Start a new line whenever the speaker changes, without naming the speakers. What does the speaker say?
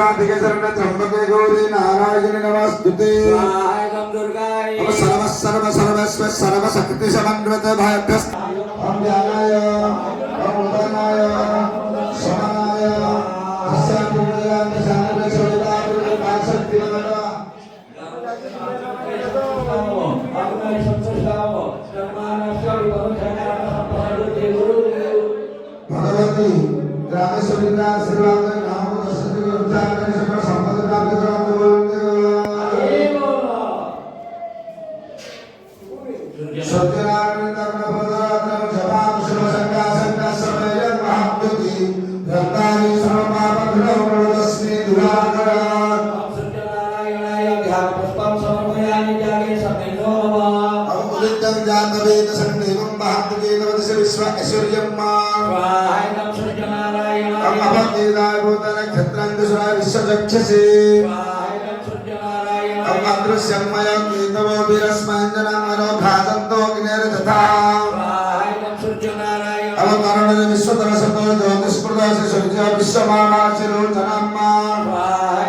साधिके शरण्ये त्र्यंबके गौरी नारायणी नमस्तुते
स्वाहायं दुर्गायै
सर्व सर्व सर्वस्व सर्व शक्ति समन्वित भयभ्यस्त ओम ज्ञानाय ओम उदनाय समानाय अस्यापूर्णया निशानवे सोदापूर्णे भाषक्ति नमः भगवती रामेश्वरी का आशीर्वाद नाम दर्शन के उच्चारण करने से संपद प्राप्त कराते बोलते सत्यनारायण धर्म प्रदान जपान शिव संज्ञा संज्ञा समय महात्मति रत्नानि सर्वपापघ्नो तस्मै दुराकर
सत्यनारायणाय ध्यान पुष्पं समर्पयामि त्यागे समेतो नमः
अमुदितं जानवेद संदेवं महात्मके नवदश विश्व ऐश्वर्यं मा
स्वाहायं सत्यनारायणाय
अमभक्तिदाय भूतन क्षत्रं दुसराय विश्वचक्षसे
स्वाहायं सत्यनारायणाय
अदृश्यं मया केतवो वीरस्मञ्जनं मनोघातन्तो अग्निर्दधा
स्वाहायं सत्यनारायणाय
अवतरणं विश्वतरसतो ज्योतिष्प्रदास्य सूर्य विश्वमामाचिरोचनं मा
स्वाहायं